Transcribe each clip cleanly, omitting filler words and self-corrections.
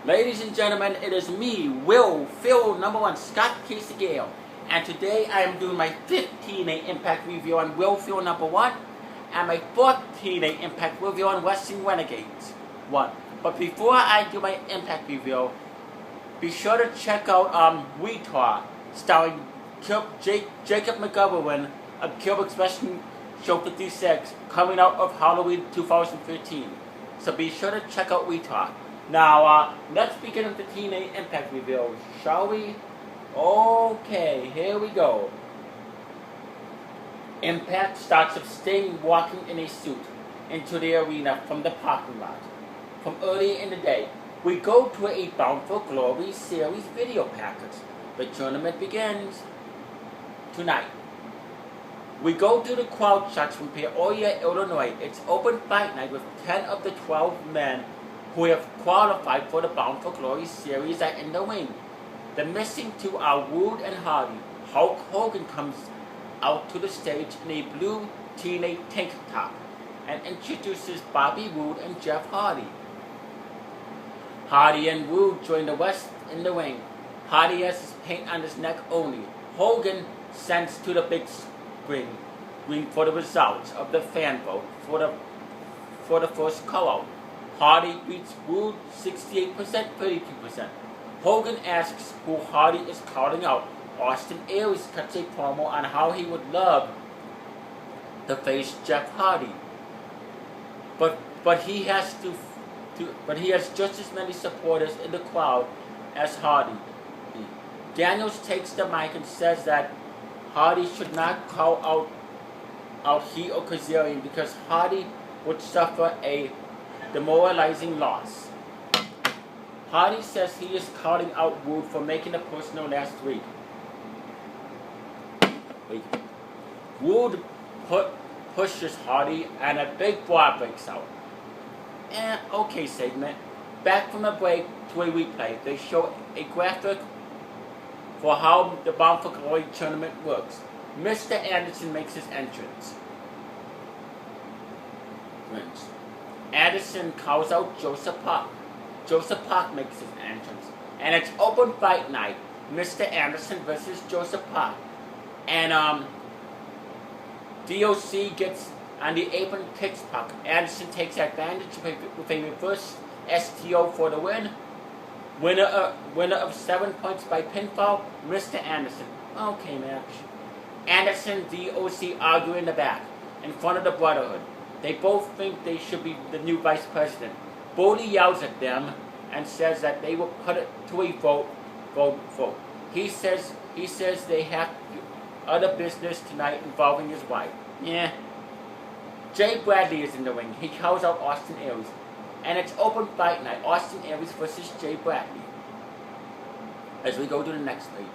Ladies and gentlemen, it is me, Will, Phil, #1, Scott Casey Gale, and today I am doing my 5th TNA Impact review on Will, Phil #1, and my 4th TNA Impact review on Wrestling Renegades 1. But before I do my Impact review, be sure to check out Retard, starring Jacob McGovern of Cubic Wrestling Show 56, coming out of Halloween 2015. So be sure to check out Retard. Now, let's begin with the TNA Impact review, shall we? Okay, here we go. Impact starts with Sting walking in a suit into the arena from the parking lot. From early in the day, we go to a Bound for Glory series video package. The tournament begins tonight. We go to the crowd shots from Peoria, Illinois. It's open fight night with 10 of the 12 men who have qualified for the Bound for Glory series are in the ring. The missing two are Wood and Hardy. Hulk Hogan comes out to the stage in a blue TNA tank top and introduces Bobby Wood and Jeff Hardy. Hardy and Wood join the rest in the ring. Hardy has his paint on his neck only. Hogan sends to the big screen for the results of the fan vote for the first call-out. Hardy beats Wood 68%, 32%. Hogan asks who Hardy is calling out. Austin Aries cuts a promo on how he would love to face Jeff Hardy, but he has just as many supporters in the crowd as Hardy. Daniels takes the mic and says that Hardy should not call out Heat or Kazarian because Hardy would suffer a demoralizing loss. Hardy says he is calling out Wood for making a personal last week. Wood pushes Hardy and a big brawl breaks out. Okay segment. Back from a break to a replay. They show a graphic for how the Bound for Glory tournament works. Mr. Anderson makes his entrance. Anderson calls out Joseph Park. Joseph Park makes his entrance. And it's open fight night. Mr. Anderson versus Joseph Park. And DOC gets on the apron, kicks Park. Anderson takes advantage with a reverse STO for the win. Winner of 7 points by pinfall, Mr. Anderson. Okay, match. Anderson, DOC argue in the back, in front of the Brotherhood. They both think they should be the new vice president. Bodie yells at them and says that they will put it to a vote. He says they have other business tonight involving his wife. Yeah. Jay Bradley is in the ring. He calls out Austin Aries. And it's open fight night. Austin Aries versus Jay Bradley. As we go to the next page.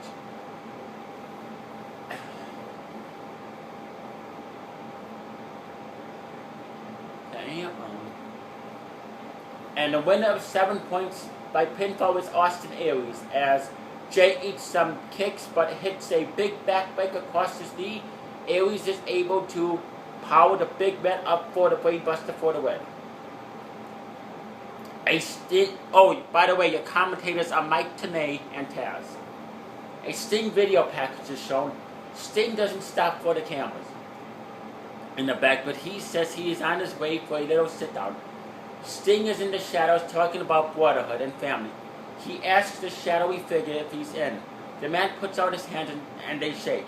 And the winner of 7 points by pinfall is Austin Aries, as Jay eats some kicks but hits a big backbreaker across his knee. Aries is able to power the big man up for the brainbuster for the win. Oh, by the way, your commentators are Mike Tenay and Taz. A Sting video package is shown. Sting doesn't stop for the cameras in the back, but he says he is on his way for a little sit-down. Sting is in the shadows talking about brotherhood and family. He asks the shadowy figure if he's in. The man puts out his hands and they shake.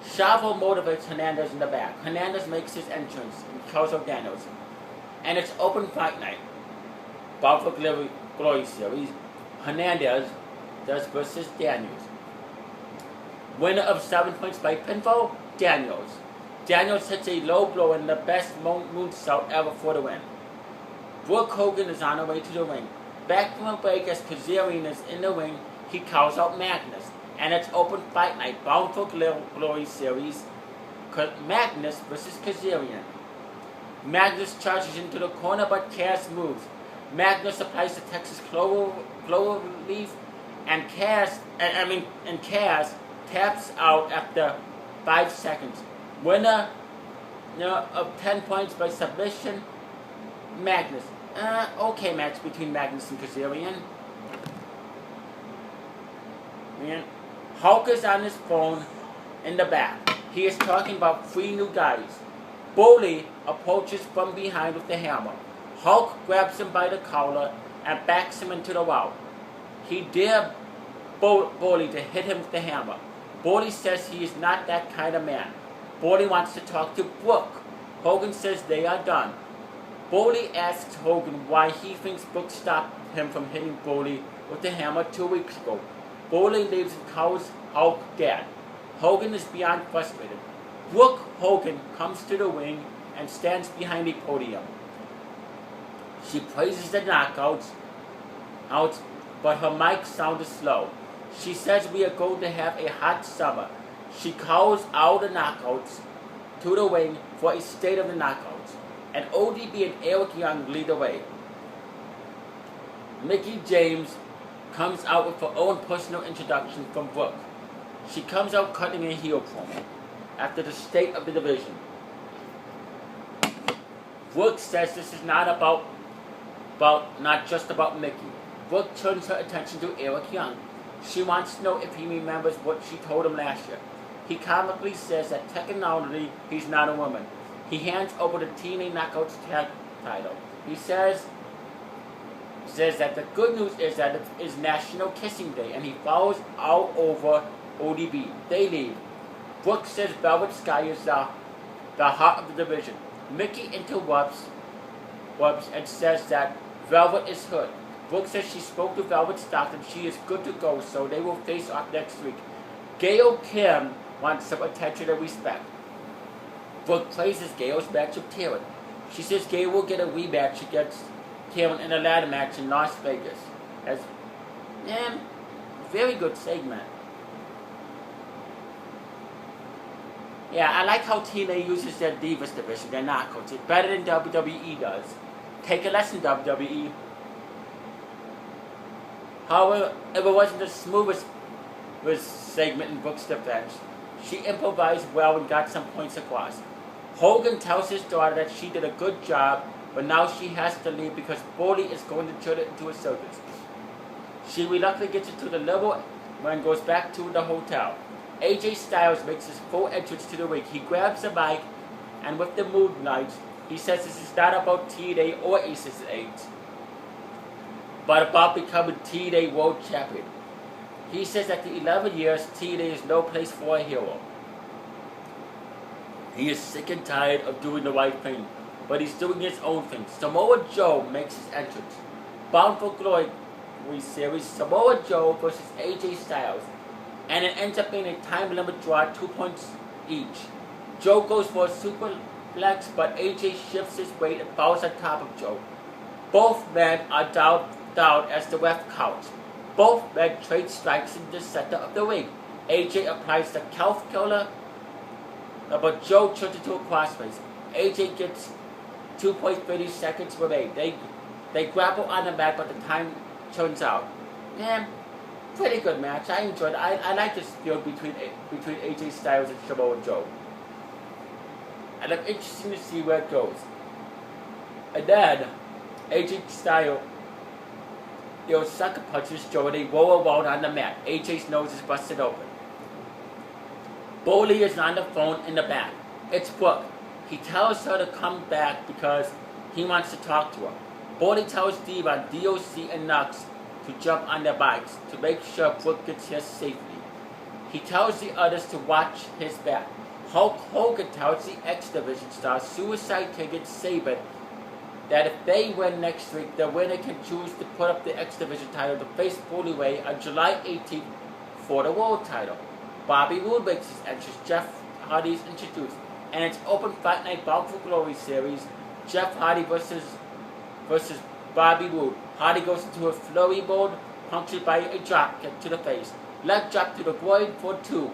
Chavo motivates Hernandez in the back. Hernandez makes his entrance and calls out Daniels. And it's open fight night. Bound for Glory series. Hernandez does versus Daniels. Winner of 7 points by pinfall, Daniels. Daniels hits a low blow and the best moonsault ever for the win. Brooke Hogan is on her way to the ring. Back from a break as Kazarian is in the ring, he calls out Magnus. And it's open fight night, Bound for Glory series, Magnus versus Kazarian. Magnus charges into the corner but Cass moves. Magnus applies the Texas clover leaf and Cass taps out after 5 seconds. Winner of 10 points by submission, Magnus. Okay match between Magnus and Kazarian. And Hulk is on his phone in the back. He is talking about 3 new guys. Bully approaches from behind with the hammer. Hulk grabs him by the collar and backs him into the wall. He dares Bully to hit him with the hammer. Bully says he is not that kind of man. Bully wants to talk to Brooke. Hogan says they are done. Bully asks Hogan why he thinks Brooke stopped him from hitting Bully with the hammer 2 weeks ago. Bully leaves and calls Hulk dad. Hogan is beyond frustrated. Brooke Hogan comes to the ring and stands behind the podium. She praises the knockouts, but her mic sound is slow. She says we are going to have a hot summer. She calls all the knockouts to the ring for a state of the knockouts, and ODB and Eric Young lead the way. Mickie James comes out with her own personal introduction from Brooke. She comes out cutting a heel promo after the state of the division. Brooke says this is not just about Mickie. Brooke turns her attention to Eric Young. She wants to know if he remembers what she told him last year. He comically says that technically he's not a woman. He hands over the TNA Knockouts tag title. He says that the good news is that it is National Kissing Day, and he follows all over ODB. They leave. Brooke says Velvet Sky is the heart of the division. Mickie interrupts and says that Velvet is hurt. Brooke says she spoke to Velvet's doctor and she is good to go, so they will face off next week. Gail Kim wants some attention and respect. Brooke praises Gail's match with Taryn. She says Gail will get a rematch against Taryn in a ladder match in Las Vegas. Very good segment. Yeah, I like how TNA uses their Divas division, their knockouts. It's better than WWE does. Take a lesson, WWE. However, it wasn't the smoothest segment in Brooke's defense. She improvised well and got some points across. Hogan tells his daughter that she did a good job, but now she has to leave because Bully is going to turn it into a circus. She reluctantly gets into the limo and goes back to the hotel. AJ Styles makes his full entrance to the ring. He grabs the mic, and with the mood lights, he says this is not about TNA or Aces 8, but about becoming TNA World Champion. He says that the 11 years, TNA is no place for a hero. He is sick and tired of doing the right thing, but he's doing his own thing. Samoa Joe makes his entrance. Bound for Glory series, Samoa Joe versus AJ Styles, and it ends up being a time limit draw, 2 points each. Joe goes for a superplex, but AJ shifts his weight and falls on top of Joe. Both men are down as the ref counts. Both men trade strikes in the center of the ring. AJ applies the calf killer, but Joe turns into a crossface. AJ gets 2.30 seconds remain. They grapple on the mat, but the time turns out. Pretty good match. I enjoyed it. I like this feud between AJ Styles and Samoa Joe. And I'm interested to see where it goes. And then AJ Styles, sucker punches Joe and they roll around on the mat. AJ's nose is busted open. Bully is on the phone in the back. It's Brooke. He tells her to come back because he wants to talk to her. Bully tells Diva, DOC, and Nux to jump on their bikes to make sure Brooke gets here safely. He tells the others to watch his back. Hulk Hogan tells the X Division stars Suicide King and Saban that if they win next week, the winner can choose to put up the X Division title to face Bully Ray on July 18th for the world title. Bobby Roode makes his entrance. Jeff Hardy is introduced, and it's Open Fight Night Bound for Glory series. Jeff Hardy versus Bobby Roode. Hardy goes into a flurry mode, punctured by a drop kick to the face. Leg drop to the groin for 2.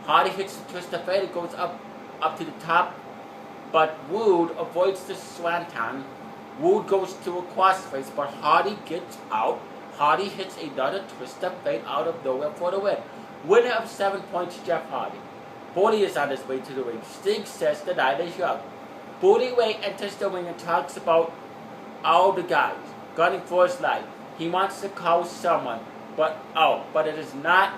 Hardy hits the twist of fate and goes up to the top, but Roode avoids the swanton. Roode goes to a crossface, but Hardy gets out. Hardy hits another twist of fate out of nowhere for the win. Winner of 7 points, Jeff Hardy. Bully is on his way to the ring. Sting says the night is young. Bully Ray enters the ring and talks about all the guys gunning for his life. He wants to call someone, but it is not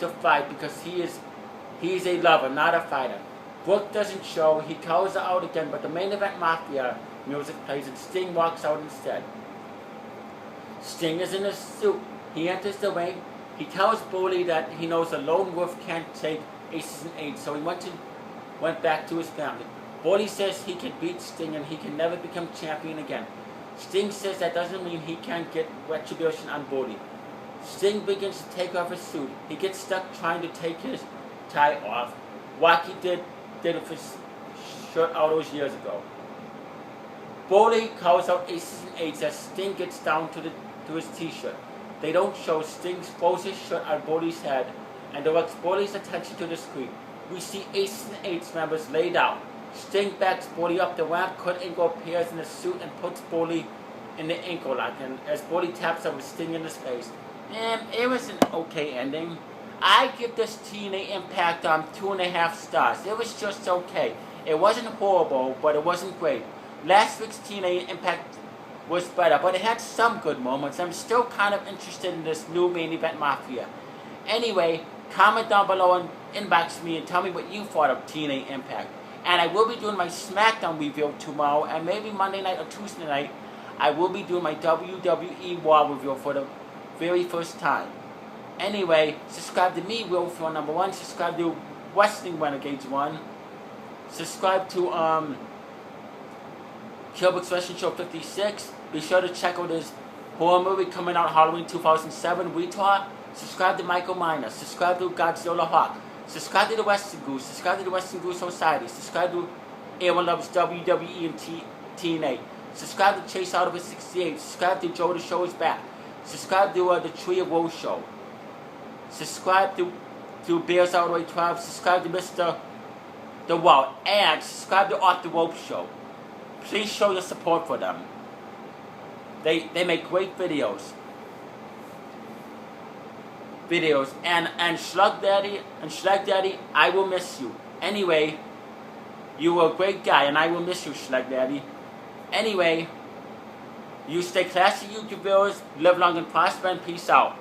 to fight because he's a lover, not a fighter. Brooke doesn't show. He calls her out again, but the main event Mafia music plays and Sting walks out instead. Sting is in a suit. He enters the ring. He tells Bully that he knows a lone wolf can't take aces and eights, so he went back to his family. Bully says he can beat Sting and he can never become champion again. Sting says that doesn't mean he can't get retribution on Bully. Sting begins to take off his suit. He gets stuck trying to take his tie off. Wacky did with his shirt all those years ago. Bully calls out aces and eights as Sting gets down to his t-shirt. They don't show. Sting throws his shirt on Bully's head and directs Bully's attention to the screen. We see aces and eights members laid out. Sting backs Bully up the ramp. Kurt Angle appears in a suit and puts Bully in the ankle lock, and as Bully taps up with Sting in his face. It was an okay ending. I give this TNA Impact 2.5 stars. It was just okay. It wasn't horrible, but it wasn't great. Last week's TNA Impact was better, but it had some good moments. I'm still kind of interested in this new main event Mafia. Anyway, comment down below and inbox me and tell me what you thought of TNA Impact. And I will be doing my SmackDown review tomorrow, and maybe Monday night or Tuesday night, I will be doing my WWE Raw review for the very first time. Anyway, subscribe to me, Will for number 1. Subscribe to Wrestling Renegades 1. Subscribe to Kilbrick's Wrestling Show 56. Be sure to check out his horror movie coming out Halloween 2007, Retard. Subscribe to Michael Miner. Subscribe to Godzilla Hawk. Subscribe to the Wrestling Goose. Subscribe to the Wrestling Goose Society. Subscribe to Everyone Loves WWE and TNA. Subscribe to Chase Out of 68. Subscribe to Joe the Show is Back. Subscribe to the Tree of Woe Show. Subscribe to Bears All the Way 12. Subscribe to Mr. The World. And subscribe to Off the Rope Show. Please show your support for them. They make great videos. And Slug Daddy, I will miss you. Anyway, you were a great guy and I will miss you, Slug Daddy. Anyway, you stay classy, YouTube viewers. Live long and prosper, and peace out.